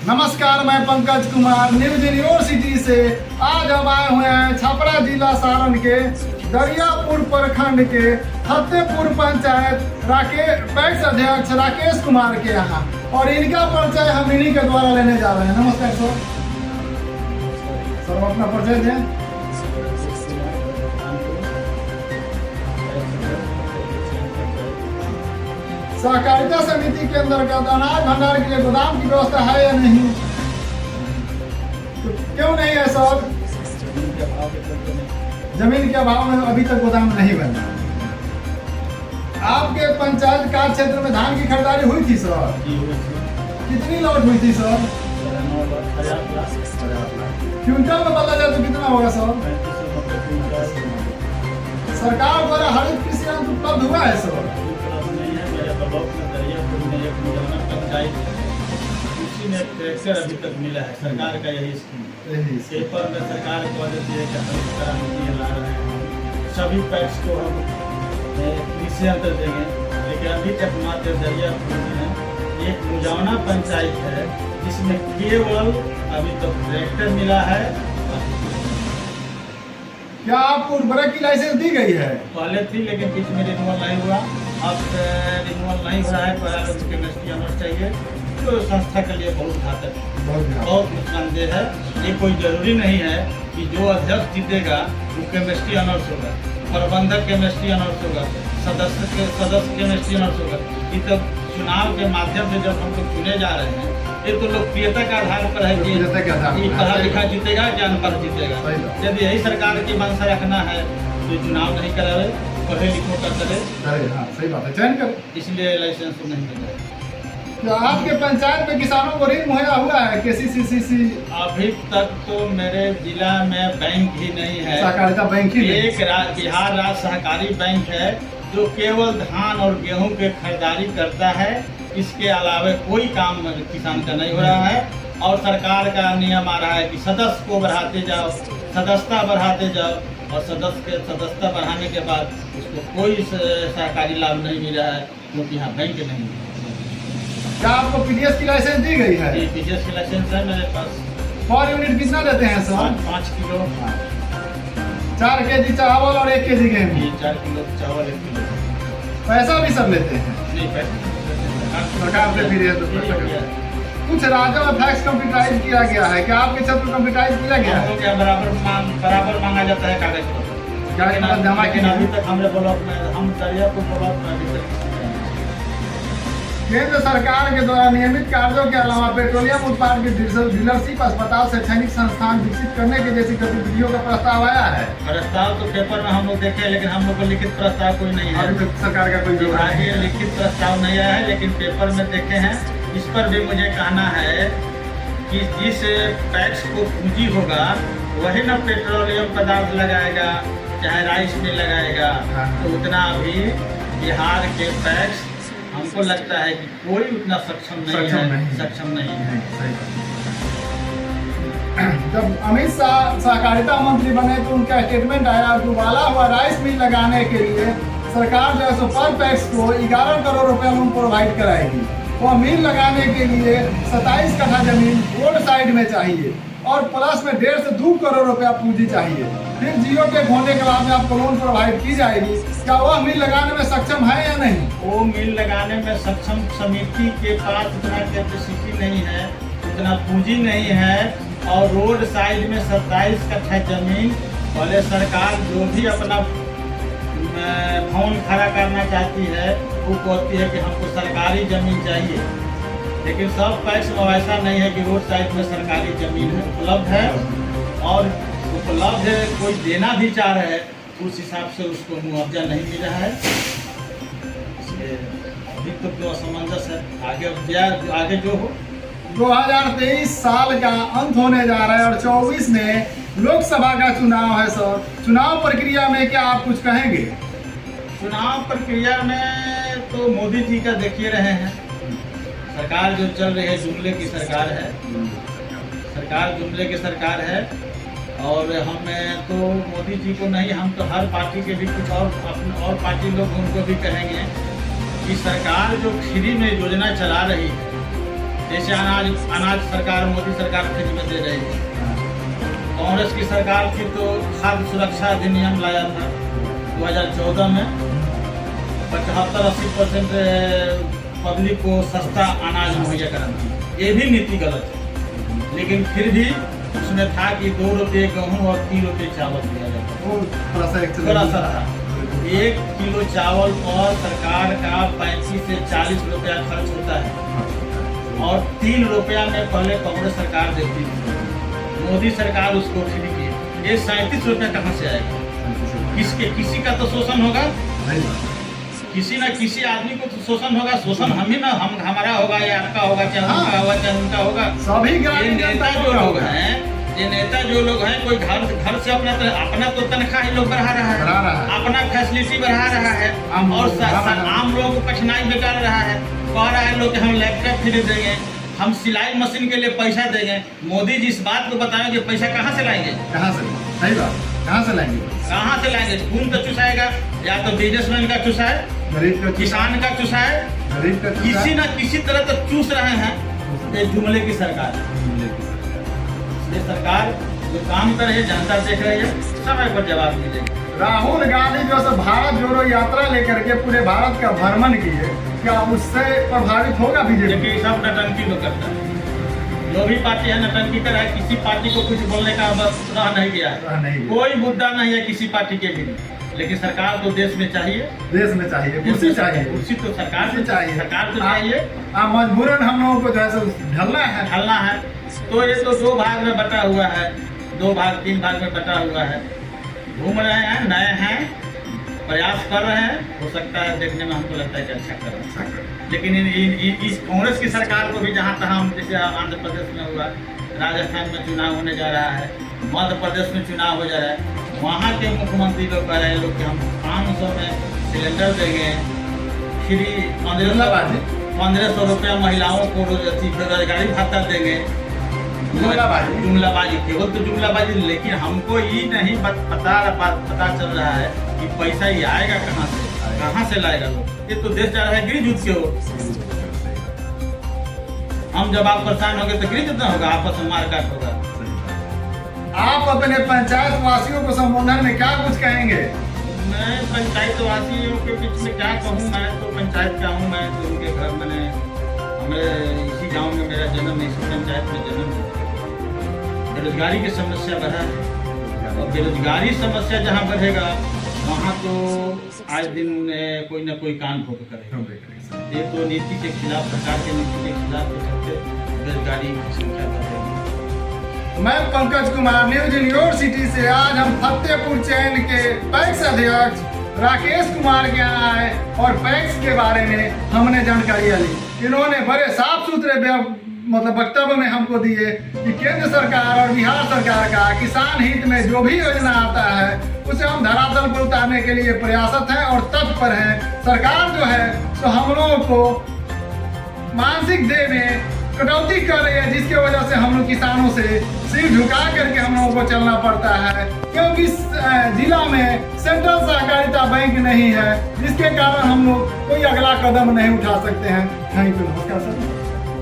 नमस्कार, मैं Pankaj Kumar news university से। आज हम आए हुए हैं छपरा जिला सारण के दरियापुर प्रखंड के फतेहपुर पंचायत पैक्स अध्यक्ष राकेश कुमार के यहाँ, और इनका परिचय हम इन्हीं के द्वारा लेने जा रहे हैं। नमस्कार सर। सर अपना परिचय दें। सहकारिता समिति के अंतर्गत अनाज भंडार के लिए गोदाम की व्यवस्था है या नहीं? तो क्यों नहीं है सर? जमीन के अभाव में अभी तक गोदाम नहीं बना। आपके पंचायत का क्षेत्र में धान की खरीदारी हुई थी सर? कितनी लॉट हुई थी सर? क्विंटल में बदला जाए तो कितना होगा सर? सरकार द्वारा हरित कृषि यंत्र उपलब्ध हुआ है सर? उसी में ट्रैक्टर अभी तक मिला है। सरकार का यही स्कीम पेपर में सरकार को देती है कि हम इस तरह नीति ला रहे हैं, सभी पैक्स को हम कृषि यंत्र देंगे। लेकिन अभी तक मात्र दरियापुर में एक मुजावना पंचायत है जिसमें केवल अभी तक ट्रैक्टर मिला है। क्या आपको उर्वरक की लाइसेंस दी गई है? पहले थी लेकिन बीच में रिन्यूअल नहीं हुआ। अब रिन्यूअल नहीं हो रहा है। प्राइवेट केमिस्ट्री ऑनर्स चाहिए तो संस्था के लिए बहुत घातक, बहुत नुकसानदेह है। ये कोई जरूरी नहीं है कि जो अध्यक्ष जीतेगा वो केमिस्ट्री ऑनर्स होगा, प्रबंधक केमिस्ट्री ऑनर्स होगा, सदस्य केमिस्ट्री ऑनर्स होगा। ये तो चुनाव के माध्यम से जब हम लोग चुने जा रहे हैं, ये तो लोकप्रियता के आधार पर है कि पढ़ा लिखा जीतेगा कि अनपढ़ जीतेगा। यदि यही सरकार की मंशा रखना है तो चुनाव नहीं करावे, पढ़े लिखो का करे। सही बात है, चयन कर। इसलिए लाइसेंस तो नहीं मिला है। तो आपके पंचायत में किसानों को ऋण मुहैया हुआ है? KCC? अभी तक तो मेरे जिला में बैंक ही नहीं है। सहकारिता बैंक ही एक बिहार राज्य सहकारी बैंक है जो केवल धान और गेहूं के खरीदारी करता है। इसके अलावा कोई काम किसान का नहीं हो रहा है। और सरकार का नियम आ रहा है कि सदस्य को बढ़ाते जाओ, सदस्यता बढ़ाते जाओ, और सदस्यता बढ़ाने के बाद उसको कोई सरकारी लाभ नहीं मिल रहा है क्योंकि यहाँ बैंक नहीं है। क्या आपको PDS की लाइसेंस दी गई है? PDS की लाइसेंस है मेरे पास। पर यूनिट कितना देते हैं सर? 5 किलो 4 kg चावल और 1 kg गेहूँ। 4 किलो चावल 1 किलो। पैसा भी सब लेते हैं? नहीं, पैसा सरकार से फिर कुछ राज्यों में फैक्स कंप्यूटराइज किया गया है। क्या आपके क्षेत्र में कंप्यूटराइज किया गया है? क्या बराबर मांगा जाता है कागज पर जमा की अभी तक हमने ब्लॉक में हम दरियापुर ब्लॉक में अभी तक। केंद्र सरकार के द्वारा नियमित कार्यों के अलावा पेट्रोलियम उत्पाद की डीलरशिप, अस्पताल, शैक्षणिक संस्थान विकसित करने की जैसी गतिविधियों का प्रस्ताव आया है। प्रस्ताव तो पेपर में हम लोग देखे, लेकिन हम लोग को लिखित प्रस्ताव कोई नहीं है। अभी तक सरकार का कोई आगे लिखित प्रस्ताव नहीं आया है, लेकिन पेपर में देखे हैं। इस पर भी मुझे कहना है कि जिस पैक्स को पूंजी होगा वही ना पेट्रोलियम पदार्थ लगाएगा, चाहे राइस में लगाएगा। तो उतना अभी बिहार के पैक्स हमको लगता है कि कोई उतना सक्षम नहीं है। जब अमित शाह सहकारिता मंत्री बने तो उनका स्टेटमेंट आया कि उबाला हुआ राइस मिल लगाने के लिए सरकार जो है सो पर पैक्स को 11 करोड़ रुपया लोन प्रोवाइड कराएगी। वो मिल लगाने के लिए 27 कट्ठा जमीन रोड साइड में चाहिए और प्लस में 1.5 से 2 करोड़ रुपया पूंजी चाहिए। फिर जीरो टेक होने के बाद में आपको लोन प्रोवाइड की जाएगी। क्या वह मिल लगाने में सक्षम है या नहीं? वो मिल लगाने में सक्षम समिति के पास उतना कैपेसिटी नहीं है, उतना पूंजी नहीं है। और रोड साइड में 27 कट्ठा जमीन, पहले सरकार जो भी अपना भवन खड़ा करना चाहती है वो कहती है कि हमको सरकारी जमीन चाहिए। लेकिन सब पैक्स में ऐसा नहीं है कि रोड साइड में सरकारी जमीन उपलब्ध है, और उपलब्ध है कोई देना भी चाह रहा है उस हिसाब से उसको मुआवजा नहीं मिल रहा है। इसलिए अभी तो जो असमंजस है। आगे जो हो। 2023 साल का अंत होने जा रहा है और 24 में लोकसभा का चुनाव है सर। चुनाव प्रक्रिया में क्या आप कुछ कहेंगे? चुनाव प्रक्रिया में तो मोदी जी का देखिए रहे हैं। सरकार जो चल रही है जुमले की सरकार है। सरकार जुमले की सरकार है। और हमें तो मोदी जी को नहीं, हम तो हर पार्टी के भी कुछ और पार्टी लोग उनको भी कहेंगे कि सरकार जो फ्री में योजना चला रही है, जैसे अनाज सरकार मोदी सरकार फ्री में दे रही है। कांग्रेस की सरकार थी तो खाद्य सुरक्षा अधिनियम लाया था 2014 में, 75-80% पब्लिक को सस्ता अनाज मुहैया कराना। ये भी नीति गलत है, लेकिन फिर भी उसमें था कि 2 रुपये गेहूँ और 3 रुपये चावल दिया जाता। थोड़ा सा था। 1 किलो चावल पर सरकार का 35 से 40 रुपया खर्च होता है और 3 रुपया में पहले कांग्रेस सरकार देती थी, मोदी सरकार उसको फ्री की। ये 37 रुपया कहाँ से आएगा? किसी का तो शोषण होगा, किसी न किसी आदमी को तो शोषण होगा। शोषण हम ही ना, हमारा होगा या आपका होगा, चाहे उनका होगा चाहे उनका होगा। सभी नेता जो लोग हैं, ये नेता जो लोग हैं, कोई घर से अपना तो तनख्वाह ही लोग बढ़ा रहा है, अपना फैसिलिटी बढ़ा रहा है और आम लोगों को कठिनाई में डाल रहा है। कह रहा है लोग कि हम लैपटॉप फ्री देंगे, हम सिलाई मशीन के लिए पैसा देंगे। मोदी जी इस बात को बताएं कि पैसा कहाँ से लाएंगे? कहाँ से? सही बात, कहाँ से लाएंगे? कहाँ से लाएंगे? खून तो चुसाएगा, या तो बिजनेसमैन का चुसाए, गरीब का, किसान का चुसाए, गरीब का, किसी न किसी तरह तो चूस रहे हैं। ये जुमले की सरकार, ये सरकार जो काम कर रही है, जनता देख रही है, समय पर जवाब मिलेगा। राहुल गांधी जो है भारत जोड़ो यात्रा लेकर के पूरे भारत का भ्रमण किए, क्या उससे प्रभावित होगा बीजेपी? देखिए सब नटंकी लोग करता है, जो भी पार्टी है नटंकी कर रहा है। किसी पार्टी को कुछ बोलने का रह नहीं गया है, कोई मुद्दा नहीं है किसी पार्टी के भी। लेकिन सरकार तो देश में चाहिए, देश में चाहिए, कुर्सी चाहिए, कुर्सी तो सरकार से चाहिए, सरकार तो चाहिए। मजबूरन हम लोगों को जो है ढलना है। तो ये तो 2 भाग में बटा हुआ है, 2 भाग 3 भाग में बटा हुआ है। घूम रहे हैं, नए हैं, प्रयास कर रहे हैं। हो सकता है देखने में हमको लगता है कि अच्छा कर रहे हैं, लेकिन इस कांग्रेस की सरकार को भी जहाँ तहाँ, जैसे आंध्र प्रदेश में हुआ, राजस्थान में चुनाव होने जा रहा है, मध्य प्रदेश में चुनाव हो जा रहा है, वहाँ के मुख्यमंत्री लोग कह रहे हैं लोग कि हम 500 में सिलेंडर देंगे, फ्री 1500 रुपया महिलाओं को रोजगारी भत्ता देंगे। जुमलाबाजी, केवल तो जुमलाबाजी। लेकिन हमको ये नहीं पता चल रहा है कि पैसा ये आएगा कहाँ से लाएगा लोग। ये तो देश जा रहा है गिरी जुट के हो। हम जब आप परेशान हो गए तो गिरी जुटना होगा, आपस में मारकाट होगा। आप अपने पंचायत वासियों को संबोधन में क्या कुछ कहेंगे? मैं पंचायत वासियों के बीच में क्या कहूँ, मैं तो पंचायत का हूँ। मैं तो उनके घर मैंने हमें इसी गांव में मेरा जन्म, इसी पंचायत में जन्म है। बेरोजगारी की समस्या बढ़ा है और बेरोजगारी समस्या जहाँ बढ़ेगा वहाँ तो आज दिन कोई ना कोई कान ठोक करेगा। ये तो नीति के खिलाफ, सरकार के नीति के खिलाफ बेरोजगारी की संख्या बढ़ेगी। मैं पंकज कुमार, न्यूज यूनिवर्सिटी से। आज हम फतेहपुर चैन के पैक्स अध्यक्ष राकेश कुमार के यहाँ आए और पैक्स के बारे में हमने जानकारी ली। इन्होंने बड़े साफ सुथरे वक्तव्य में हमको दिए कि केंद्र सरकार और बिहार सरकार का किसान हित में जो भी योजना आता है उसे हम धरातल पर उतारने के लिए प्रयासरत हैं और तत्पर हैं। सरकार जो है तो हम लोगों को मानसिक देय में कटौती कर रही है, जिसकी वजह से हम लोग किसानों से सिर झुका करके हम लोगों को चलना पड़ता है, क्योंकि जिला में सेंट्रल सहकारिता बैंक नहीं है, जिसके कारण हम लोग कोई अगला कदम नहीं उठा सकते हैं। थैंक यू, नमस्कार सर।